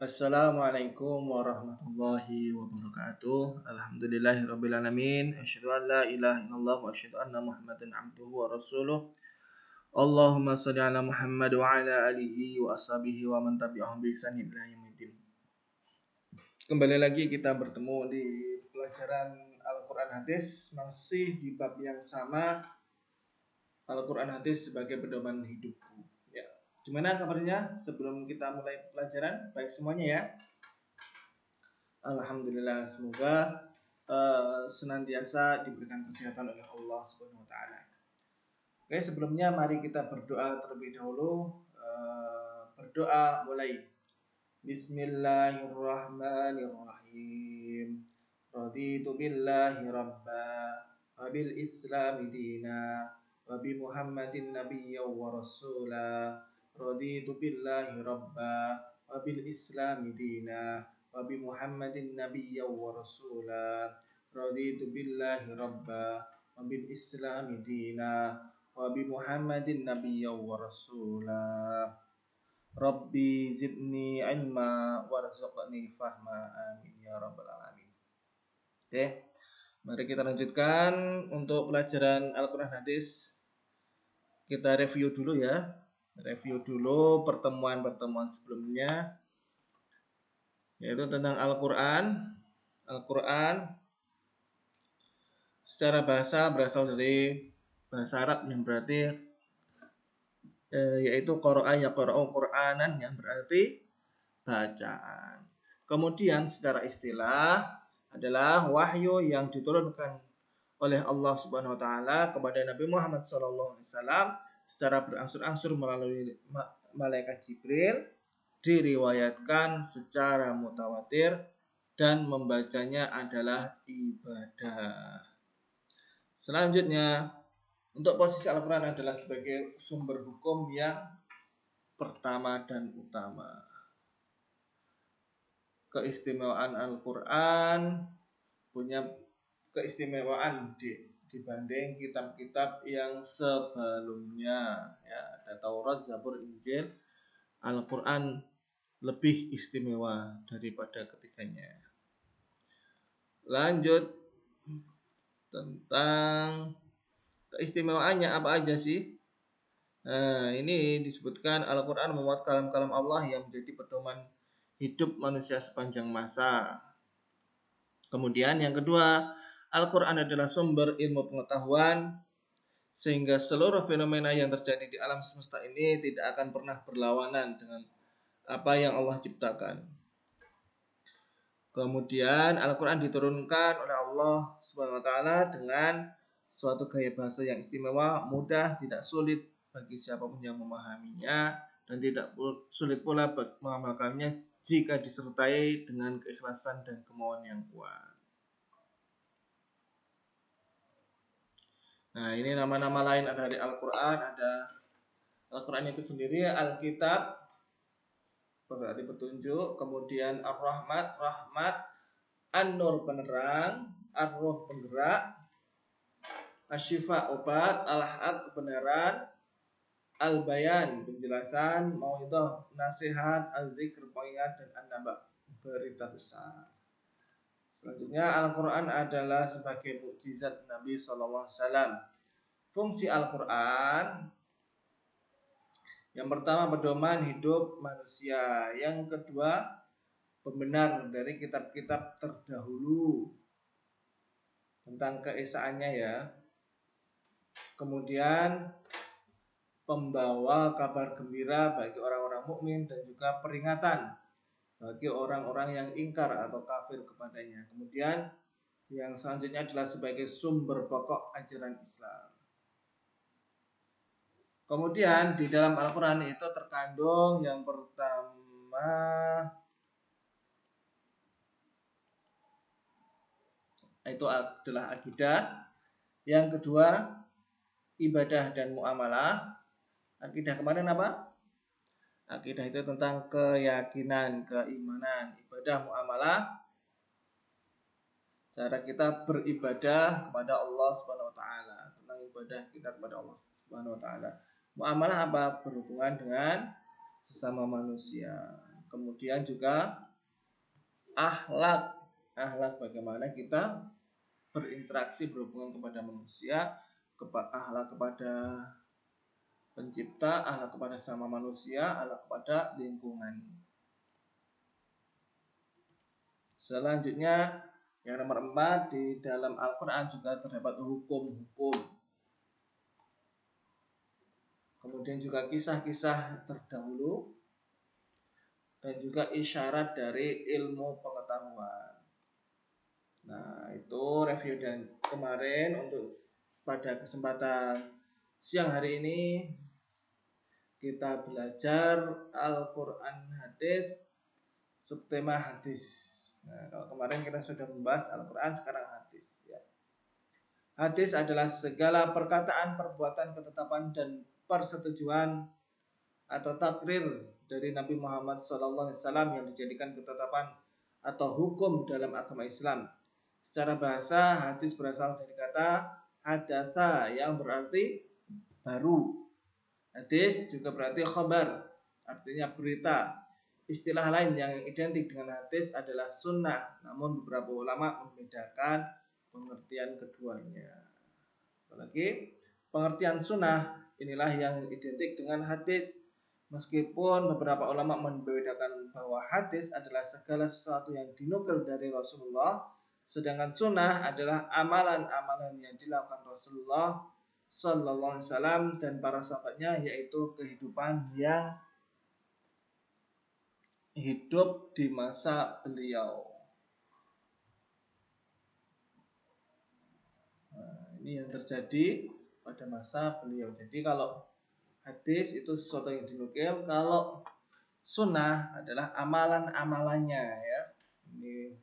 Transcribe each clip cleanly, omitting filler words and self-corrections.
Assalamualaikum warahmatullahi wabarakatuh. Alhamdulillahirrabbilalamin. Asyhadu an la ilaha illallah wa asyhadu anna Muhammadan abduhu wa rasuluh. Allahumma shalli ala Muhammad wa ala alihi wa ashabihi wa man tabi'ahum bi ihsan ila yaumil. Kembali lagi kita bertemu di pelajaran Al-Qur'an Hadis, masih di bab yang sama, Al-Qur'an Hadis sebagai pedoman hidupku. Gimana kabarnya sebelum kita mulai pelajaran? Baik semuanya ya. Alhamdulillah, semoga senantiasa diberikan kesehatan oleh Allah Subhanahu wa taala. Oke, sebelumnya mari kita berdoa terlebih dahulu. Berdoa mulai. Bismillahirrahmanirrahim. Raditu billahi rabba wa bil islami dina wa bi Muhammadin nabiyya wa rasula. Raditu billahi rabba wa bil islami dina wa bi Muhammadin nabiyya wa rasula. Raditu billahi rabba wa bil islami dina wa bi Muhammadin nabiyya wa rasula. Rabbi zidni ilma warzuqni fahma, amin ya rabbal alamin. Oke, mari kita lanjutkan untuk pelajaran Al-Qur'an Hadis. Kita review dulu ya. Review dulu pertemuan-pertemuan sebelumnya, yaitu tentang Al-Qur'an. Al-Qur'an secara bahasa berasal dari bahasa Arab yang berarti yaitu qara'a yaqra'u Qur'anan, yang berarti bacaan. Kemudian secara istilah adalah wahyu yang diturunkan oleh Allah Subhanahu wa taala kepada Nabi Muhammad sallallahu alaihi wasallam secara berangsur-angsur melalui malaikat Jibril, diriwayatkan secara mutawatir, dan membacanya adalah ibadah. Selanjutnya, untuk posisi Al-Quran adalah sebagai sumber hukum yang pertama dan utama. Keistimewaan Al-Quran punya keistimewaan dibanding kitab-kitab yang sebelumnya ya, ada Taurat, Zabur, Injil. Al-Quran lebih istimewa daripada ketiganya. Lanjut tentang keistimewaannya apa aja sih? Nah, ini disebutkan Al-Quran memuat kalam-kalam Allah yang menjadi pedoman hidup manusia sepanjang masa. Kemudian yang kedua, Al-Quran adalah sumber ilmu pengetahuan, sehingga seluruh fenomena yang terjadi di alam semesta ini tidak akan pernah berlawanan dengan apa yang Allah ciptakan. Kemudian Al-Quran diturunkan oleh Allah Subhanahu wa taala dengan suatu gaya bahasa yang istimewa, mudah, tidak sulit bagi siapapun yang memahaminya, dan tidak sulit pula mengamalkannya jika disertai dengan keikhlasan dan kemauan yang kuat. Nah, ini nama-nama lain dari Al-Quran. Ada Al-Quran itu sendiri, Al-Kitab berarti petunjuk, kemudian Ar-Rahmat, rahmat, An-Nur penerang, Ar-Ruh penggerak, Asy-Syifa obat, Al-Haq kebenaran, Al-Bayan penjelasan, Mau'idhah nasihat, Al-Dzikr pengingat, dan An-Naba berita besar. Selanjutnya, Al-Quran adalah sebagai mukjizat Nabi SAW. Fungsi Al-Quran, yang pertama pedoman hidup manusia, yang kedua pembenar dari kitab-kitab terdahulu tentang keesaannya ya. Kemudian pembawa kabar gembira bagi orang-orang mukmin dan juga peringatan bagi orang-orang yang ingkar atau kafir kepadanya. Kemudian yang selanjutnya adalah sebagai sumber pokok ajaran Islam. Kemudian di dalam Al-Quran itu terkandung yang pertama itu adalah akidah, yang kedua ibadah dan muamalah. Akidah kemarin apa? Akidah itu tentang keyakinan, keimanan. Ibadah, muamalah, cara kita beribadah kepada Allah Subhanahu wa taala, tentang ibadah kita kepada Allah Subhanahu wa taala. Muamalah apa? Berhubungan dengan sesama manusia. kemudian juga akhlak. Akhlak bagaimana kita berinteraksi, berhubungan kepada manusia, akhlak kepada pencipta, akhlak kepada sama manusia, akhlak kepada lingkungan. Selanjutnya yang nomor 4, di dalam Al-Quran juga terdapat hukum-hukum. Kemudian juga kisah-kisah terdahulu dan juga isyarat dari ilmu pengetahuan. Nah, itu review dan kemarin. Untuk pada kesempatan siang hari ini kita belajar Al-Quran hadis, subtema hadis. Nah, kalau kemarin kita sudah membahas Al-Quran, sekarang hadis ya. Hadis adalah segala perkataan, perbuatan, ketetapan, dan persetujuan atau takrir dari Nabi Muhammad SAW yang dijadikan ketetapan atau hukum dalam agama Islam. Secara bahasa, hadis berasal dari kata hadatsa yang berarti baru. Hadis juga berarti khabar, artinya berita. Istilah lain yang identik dengan hadis adalah sunnah, namun beberapa ulama membedakan pengertian keduanya. Apalagi pengertian sunnah inilah yang identik dengan hadis, meskipun beberapa ulama membedakan bahwa hadis adalah segala sesuatu yang dinukil dari Rasulullah, sedangkan sunnah adalah amalan-amalan yang dilakukan Rasulullah Sallallahu Alaihi Wasallam dan para sahabatnya, yaitu kehidupan yang hidup di masa beliau. Nah, ini yang terjadi pada masa beliau. Jadi kalau hadis itu sesuatu yang dinukil, kalau sunnah adalah amalan-amalannya ya. Ini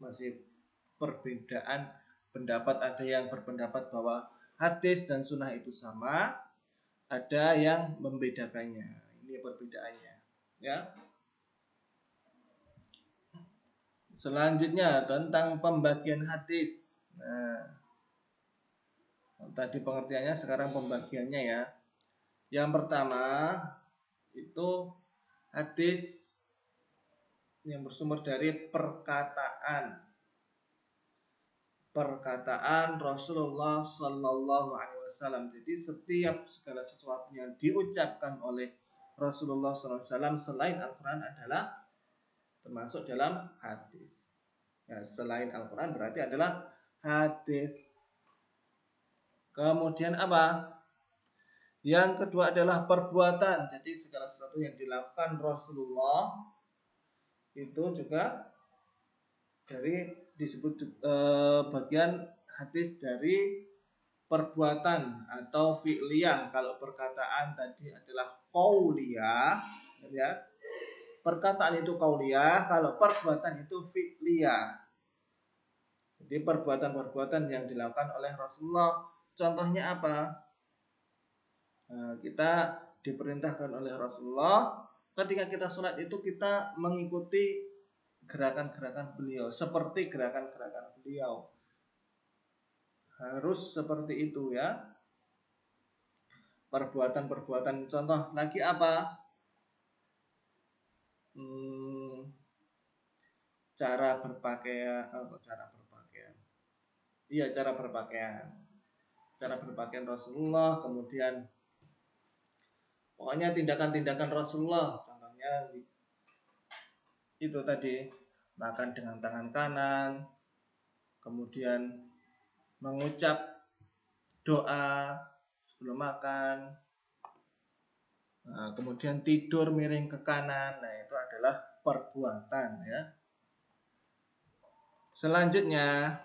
masih perbedaan pendapat. Ada yang berpendapat bahwa hadis dan sunnah itu sama, ada yang membedakannya. Ini perbedaannya ya. Selanjutnya tentang pembagian hadis. Nah, tadi pengertiannya, sekarang pembagiannya ya. Yang pertama itu hadis yang bersumber dari perkataan Rasulullah Sallallahu Alaihi Wasallam. Jadi setiap segala sesuatu yang diucapkan oleh Rasulullah Sallallahu Alaihi Wasallam selain Al-Quran adalah termasuk dalam hadis. Ya, selain Al-Quran berarti adalah hadis. Kemudian apa? Yang kedua adalah perbuatan. Jadi segala sesuatu yang dilakukan Rasulullah itu juga dari disebut bagian hadis dari perbuatan atau fi'liyah. Kalau perkataan tadi adalah qauliyah ya. Perkataan itu qauliyah, kalau perbuatan itu fi'liyah. Jadi perbuatan-perbuatan yang dilakukan oleh Rasulullah. Contohnya apa? Nah, kita diperintahkan oleh Rasulullah ketika kita sholat itu kita mengikuti gerakan-gerakan beliau, seperti gerakan-gerakan beliau. Harus seperti itu ya. Perbuatan-perbuatan, contoh lagi apa? Cara berpakaian. Iya, cara berpakaian Rasulullah. Kemudian pokoknya tindakan-tindakan Rasulullah. Contohnya itu tadi, makan dengan tangan kanan, kemudian mengucap doa sebelum makan, nah, kemudian tidur miring ke kanan. Nah, itu adalah perbuatan ya. Selanjutnya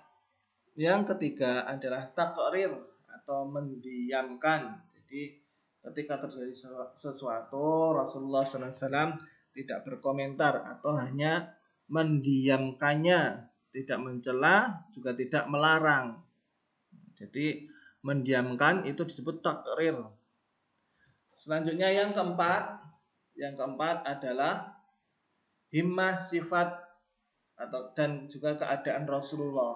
yang ketiga adalah takrir atau mendiamkan. Jadi ketika terjadi sesuatu, Rasulullah SAW tidak berkomentar atau hanya mendiamkannya, tidak mencela juga tidak melarang. Jadi mendiamkan itu disebut takrir. Selanjutnya yang keempat adalah himmah, sifat atau dan juga keadaan Rasulullah.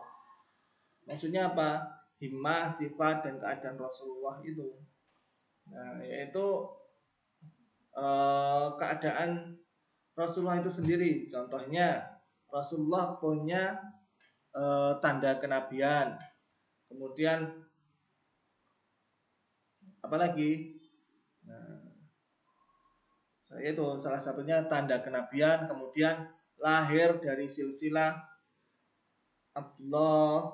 Maksudnya apa? Himmah, sifat, dan keadaan Rasulullah itu, nah, yaitu keadaan Rasulullah itu sendiri. Contohnya Rasulullah punya tanda kenabian. Kemudian apalagi? Nah, saya itu salah satunya tanda kenabian. Kemudian lahir dari silsilah Abdullah,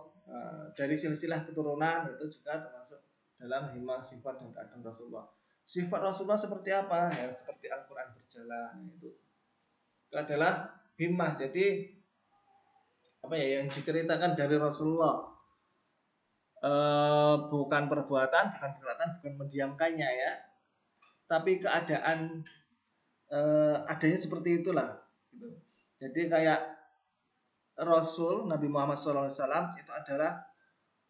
dari silsilah keturunan, itu juga termasuk dalam himah sifat dan keadaan Rasulullah. Sifat Rasulullah seperti apa? Ya, seperti Al-Quran berjalan. Itu adalah himah. Jadi apa ya yang diceritakan dari Rasulullah, bukan perbuatan, bukan perkataan, bukan mendiamkannya ya, tapi keadaan adanya seperti itulah gitu. Jadi kayak Rasul Nabi Muhammad SAW itu adalah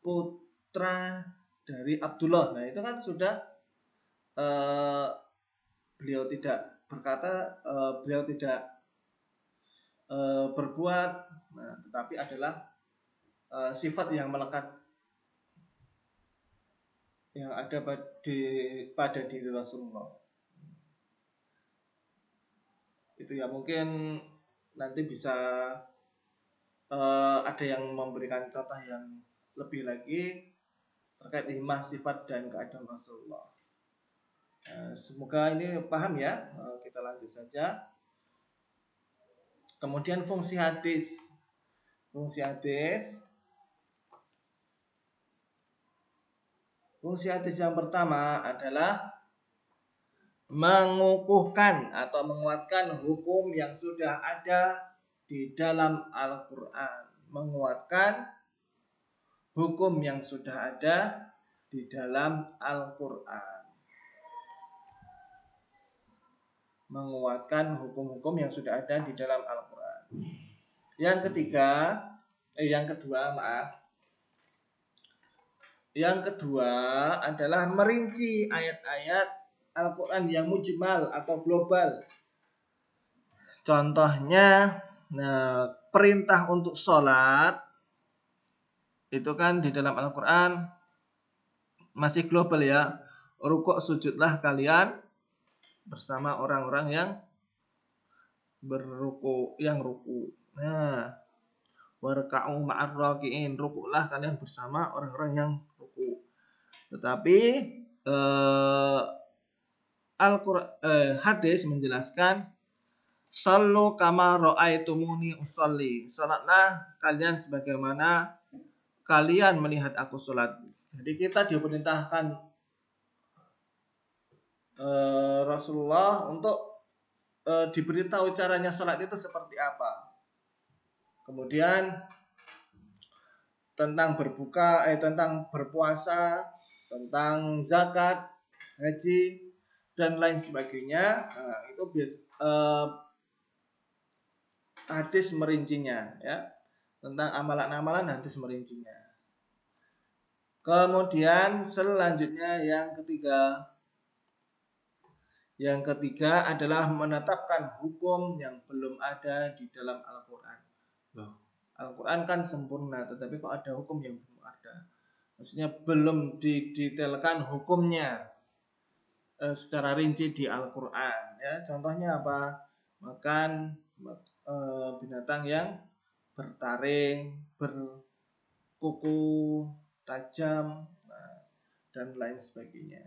putra dari Abdullah. Nah itu kan sudah beliau tidak berkata, beliau tidak berbuat, nah, tetapi adalah sifat yang melekat yang ada pada diri Rasulullah. Itu ya mungkin nanti bisa ada yang memberikan contoh yang lebih lagi terkait himah sifat dan keadaan Rasulullah. Semoga ini paham ya. Kita lanjut saja. Kemudian fungsi hadis. Fungsi hadis yang pertama adalah mengukuhkan atau menguatkan hukum yang sudah ada di dalam Al-Quran. Menguatkan hukum yang sudah ada di dalam Al-Quran. Menguatkan hukum-hukum yang sudah ada di dalam Al-Quran. Yang kedua adalah merinci ayat-ayat Al-Quran yang mujmal atau global. Contohnya, perintah untuk sholat itu kan di dalam Al-Quran masih global ya. Rukuk sujudlah kalian bersama orang-orang yang ruku. Nah, warka'u ma'ar raki'in, rukuklah kalian bersama orang-orang yang ruku. Tetapi hadis menjelaskan sallu kama ra'aitumuni usolli, salatlah kalian sebagaimana kalian melihat aku salat. Jadi kita diperintahkan Rasulullah untuk diberitahu caranya salat itu seperti apa. Kemudian tentang tentang berpuasa, tentang zakat, haji dan lain sebagainya. Itu hadis merincinya ya. Tentang amalan-amalan hadis merincinya. Kemudian selanjutnya yang ketiga adalah menetapkan hukum yang belum ada di dalam Al-Quran. Al-Quran kan sempurna, tetapi kok ada hukum yang belum ada. Maksudnya belum didetailkan hukumnya secara rinci di Al-Quran. Ya, contohnya apa? Makan binatang yang bertaring, berkuku tajam, dan lain sebagainya.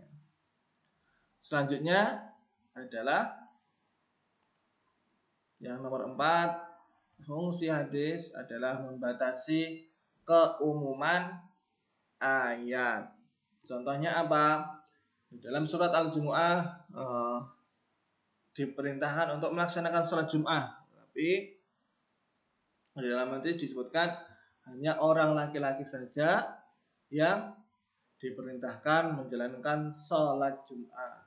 Selanjutnya adalah yang nomor 4, fungsi hadis adalah membatasi keumuman ayat. Contohnya apa? Di dalam surat Al-Jumu'ah diperintahkan untuk melaksanakan sholat Jum'ah, tapi di dalam hadis disebutkan hanya orang laki-laki saja yang diperintahkan menjalankan sholat Jum'ah.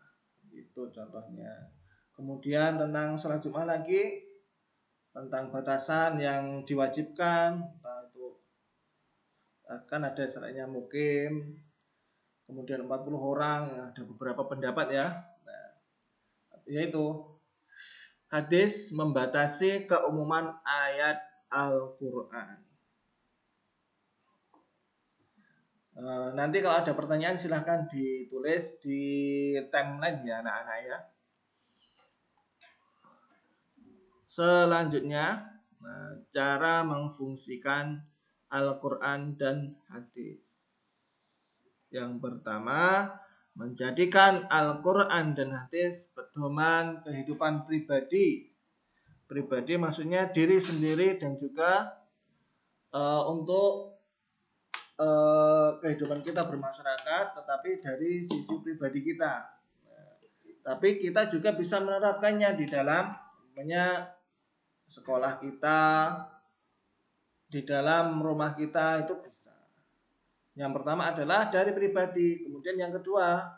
Itu contohnya. Kemudian tentang sholat Jum'ah lagi, tentang batasan yang diwajibkan, itu akan ada syaratnya mukim, kemudian 40 orang, ada beberapa pendapat ya. Yaitu hadis membatasi keumuman ayat Al-Quran. Nanti kalau ada pertanyaan silahkan ditulis di timeline ya anak-anak ya. Selanjutnya, cara memfungsikan Al-Quran dan hadis. Yang pertama, menjadikan Al-Quran dan hadis pedoman kehidupan pribadi. Pribadi maksudnya diri sendiri dan juga untuk kehidupan kita bermasyarakat, tetapi dari sisi pribadi kita. Tapi kita juga bisa menerapkannya di dalam sekolah kita, di dalam rumah kita, itu bisa. Yang pertama adalah dari pribadi, kemudian yang kedua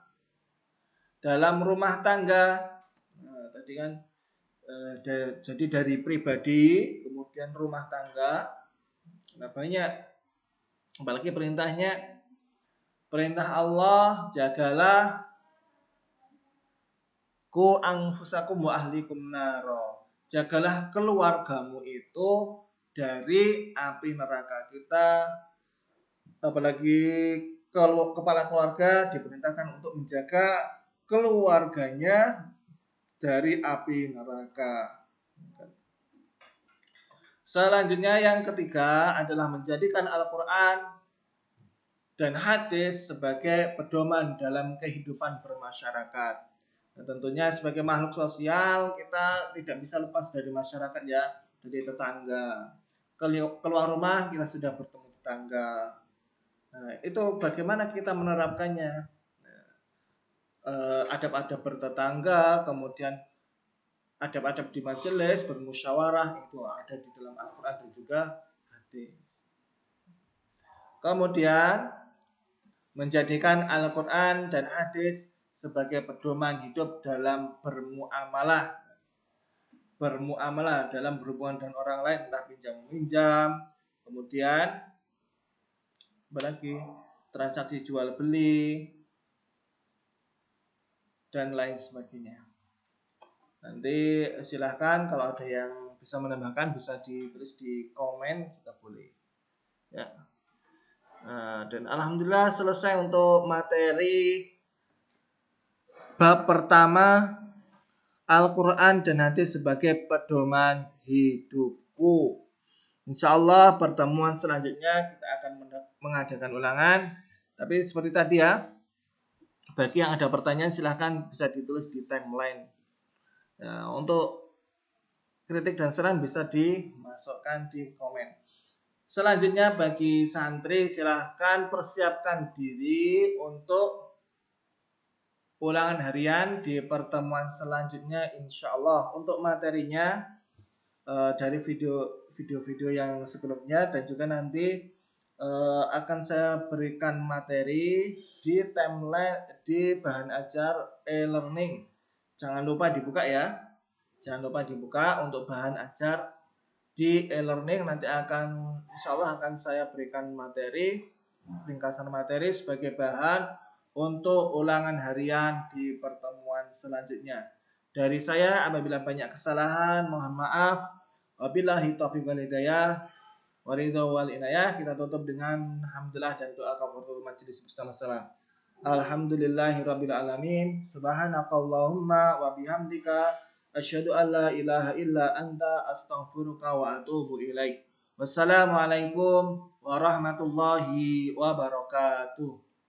dalam rumah tangga. Tadi kan jadi dari pribadi, kemudian rumah tangga. Banyak, apalagi perintah Allah, jagalah ku anfusakum wa ahlikum naro. Jagalah keluargamu itu dari api neraka. Kita, apalagi kalau kepala keluarga, diperintahkan untuk menjaga keluarganya dari api neraka. Selanjutnya yang ketiga adalah menjadikan Al-Quran dan hadis sebagai pedoman dalam kehidupan bermasyarakat. Nah, tentunya sebagai makhluk sosial kita tidak bisa lepas dari masyarakat ya, dari tetangga. Keluar rumah kita sudah bertemu tetangga. Nah, itu bagaimana kita menerapkannya? Adab-adab bertetangga, kemudian adab-adab di majelis, bermusyawarah, itu ada di dalam Al-Quran dan juga hadis. Kemudian menjadikan Al-Quran dan hadis sebagai pedoman hidup dalam bermuamalah dalam berhubungan dengan orang lain, entah pinjam-meminjam, kemudian apalagi transaksi jual beli dan lain sebagainya. Nanti silahkan kalau ada yang bisa menambahkan bisa ditulis di komen, juga boleh ya. Dan alhamdulillah selesai untuk materi bab pertama, Al-Quran dan hadis sebagai pedoman hidupku. Insyaallah pertemuan selanjutnya kita akan mengadakan ulangan. Tapi seperti tadi ya, bagi yang ada pertanyaan silahkan bisa ditulis di timeline. Nah, untuk kritik dan saran bisa dimasukkan di komen. Selanjutnya bagi santri silahkan persiapkan diri untuk ulangan harian di pertemuan selanjutnya insyaallah. Untuk materinya dari video-video yang sebelumnya dan juga nanti akan saya berikan materi di timeline di bahan ajar e-learning. Jangan lupa dibuka ya. Jangan lupa dibuka untuk bahan ajar di e-learning. Nanti insyaallah akan saya berikan materi, ringkasan materi sebagai bahan untuk ulangan harian di pertemuan selanjutnya. Dari saya apabila banyak kesalahan mohon maaf. Wabillahi taufiq wal hidayah. Waridho wal inayah. Kita tutup dengan hamdalah dan doa kafaratul majelis bersama-sama. Alhamdulillahirabbil alamin. Subhanakallahumma wa bihamdika asyhadu an la ilaha illa anta astaghfiruka wa atubu ilaik. Wassalamualaikum warahmatullahi wabarakatuh.